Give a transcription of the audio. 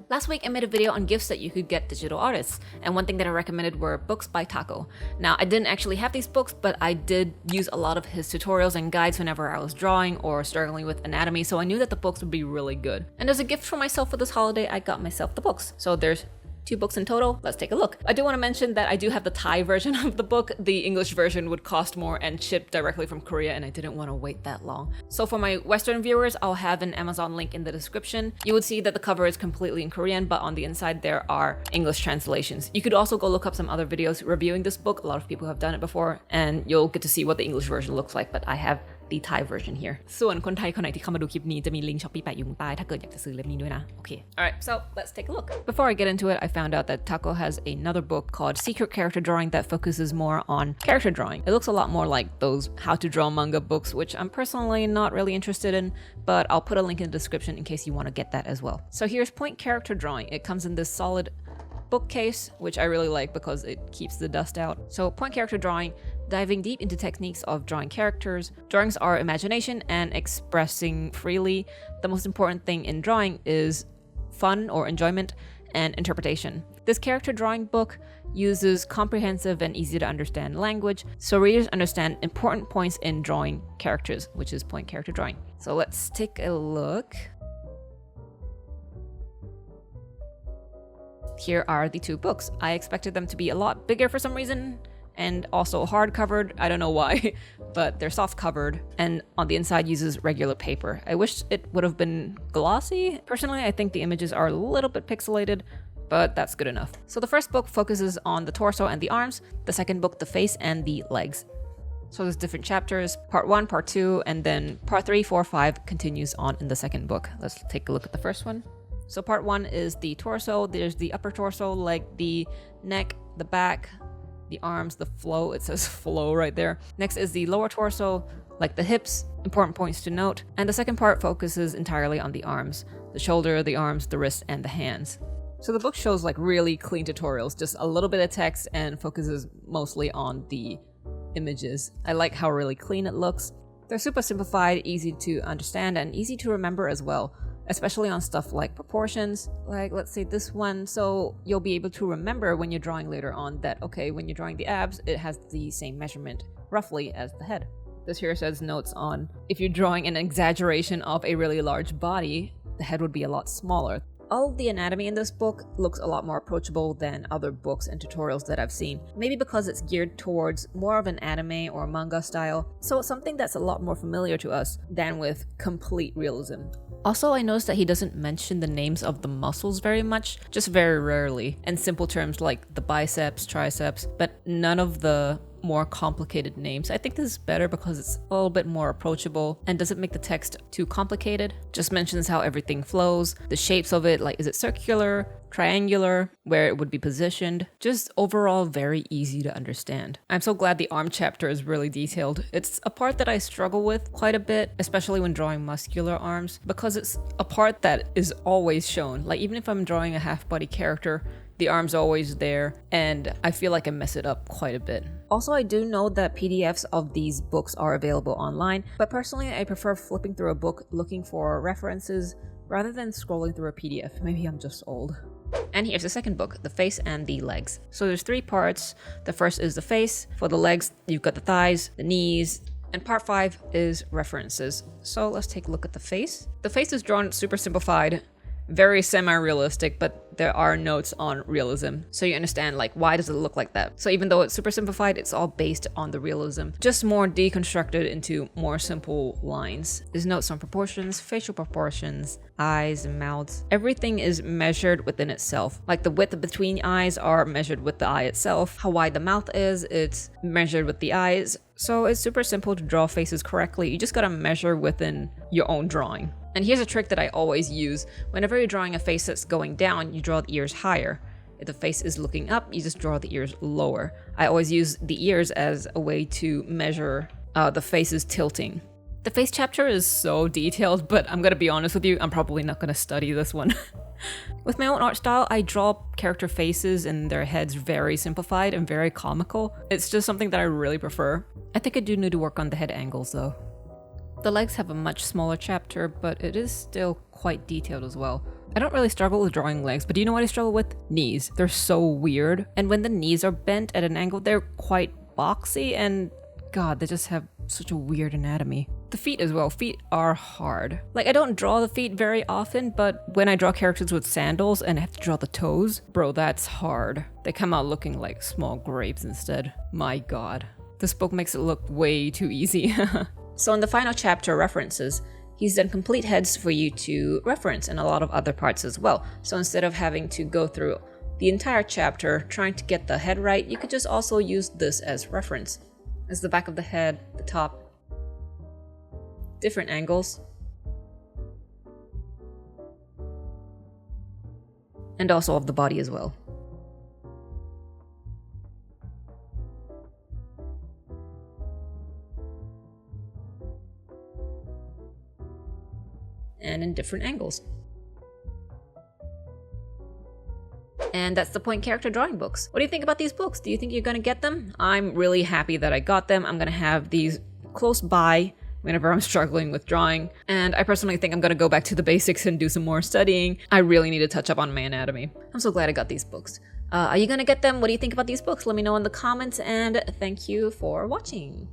Last week I made a video on gifts that you could get digital artists, and one thing that I recommended were books by Taco. Now, I didn't actually have these books, but I did use a lot of his tutorials and guides whenever I was drawing or struggling with anatomy, so I knew that the books would be really good. And as a gift for myself for this holiday, I got myself the books. So there's 2 books in total. Let's take a look. I do want to mention that I do have the Thai version of the book. The English version would cost more and ship directly from Korea, and I didn't want to wait that long. So for my Western viewers, I'll have an Amazon link in the description. You would see that the cover is completely in Korean, but on the inside there are English translations. You could also go look up some other videos reviewing this book. A lot of people have done it before, and you'll get to see what the English version looks like, but I have the Thai version here. ส่วนคนไทยคนไหนที่เข้ามาดูคลิปนี้จะมีลิงก์ Shopee แปะอยู่ข้างใต้ถ้าเกิดอยากจะซื้อเล่มนี้ด้วยนะ Okay. Alright, so let's take a look. Before I get into it, I found out that Taco has another book called Secret Character Drawing that focuses more on character drawing. It looks a lot more like those how to draw manga books, which I'm personally not really interested in, but I'll put a link in the description in case you want to get that as well. So here's Point Character Drawing. It comes in this solid bookcase, which I really like because it keeps the dust out. So Point Character Drawing, diving deep into techniques of drawing characters. Drawings are imagination and expressing freely. The most important thing in drawing is fun or enjoyment and interpretation. This character drawing book uses comprehensive and easy to understand language, so readers understand important points in drawing characters, which is Point Character Drawing. So let's take a look. Here are the 2 books. I expected them to be a lot bigger for some reason, and also hard-covered. I don't know why, but they're soft-covered, and on the inside uses regular paper. I wish it would have been glossy. Personally, I think the images are a little bit pixelated, but that's good enough. So the first book focuses on the torso and the arms, the second book the face and the legs. So there's different chapters, part 1, part 2, and then part 3, 4, 5 continues on in the second book. Let's take a look at the first one. So part 1 is the torso. There's the upper torso, like the neck, the back, the arms, the flow. It says flow right there. Next is the lower torso, like the hips, important points to note. And the second part focuses entirely on the arms, the shoulder, the arms, the wrist, and the hands. So the book shows like really clean tutorials, just a little bit of text and focuses mostly on the images. I like how really clean it looks. They're super simplified, easy to understand, and easy to remember as well, especially on stuff like proportions, like let's say this one, so you'll be able to remember when you're drawing later on that, okay, when you're drawing the abs, it has the same measurement, roughly, as the head. This here says notes on if you're drawing an exaggeration of a really large body, the head would be a lot smaller. All of the anatomy in this book looks a lot more approachable than other books and tutorials that I've seen, maybe because it's geared towards more of an anime or manga style, so it's something that's a lot more familiar to us than with complete realism. Also, I noticed that he doesn't mention the names of the muscles very much, just very rarely, and simple terms like the biceps, triceps, but none of the more complicated names. I think this is better because it's a little bit more approachable and doesn't make the text too complicated. Just mentions how everything flows, the shapes of it, like is it circular, triangular, where it would be positioned. Just overall very easy to understand. I'm so glad the arm chapter is really detailed. It's a part that I struggle with quite a bit, especially when drawing muscular arms, because it's a part that is always shown. Like even if I'm drawing a half-body character, the arm's always there, and I feel like I mess it up quite a bit. Also, I do know that PDFs of these books are available online, but personally I prefer flipping through a book looking for references rather than scrolling through a PDF. Maybe I'm just old. And here's the second book, The Face and the Legs. So there's 3 parts. The first is the face. For the legs, you've got the thighs, the knees, and part 5 is references. So let's take a look at the face. The face is drawn super simplified, very semi-realistic, but there are notes on realism, so you understand like why does it look like that. So even though it's super simplified, it's all based on the realism, just more deconstructed into more simple lines. There's notes on proportions, facial proportions, eyes and mouths. Everything is measured within itself. Like the width between eyes are measured with the eye itself. How wide the mouth is, it's measured with the eyes. So it's super simple to draw faces correctly. You just gotta measure within your own drawing. And here's a trick that I always use. Whenever you're drawing a face that's going down, you draw the ears higher. If the face is looking up, you just draw the ears lower. I always use the ears as a way to measure the face's tilting. The face chapter is so detailed, but I'm gonna be honest with you, I'm probably not gonna study this one. With my own art style, I draw character faces and their heads very simplified and very comical. It's just something that I really prefer. I think I do need to work on the head angles though. The legs have a much smaller chapter, but it is still quite detailed as well. I don't really struggle with drawing legs, but do you know what I struggle with? Knees. They're so weird. And when the knees are bent at an angle, they're quite boxy and God, they just have such a weird anatomy. The feet as well. Feet are hard. Like, I don't draw the feet very often, but when I draw characters with sandals and I have to draw the toes, bro, that's hard. They come out looking like small grapes instead. My God. This book makes it look way too easy. So in the final chapter, references, he's done complete heads for you to reference and a lot of other parts as well. So instead of having to go through the entire chapter trying to get the head right, you could just also use this as reference. As the back of the head, the top, different angles, and also of the body as well. And in different angles. And that's the Point Character Drawing books. What do you think about these books? Do you think you're gonna get them? I'm really happy that I got them. I'm gonna have these close by whenever I'm struggling with drawing. And I personally think I'm gonna go back to the basics and do some more studying. I really need to touch up on my anatomy. I'm so glad I got these books. Are you gonna get them? What do you think about these books? Let me know in the comments, and thank you for watching.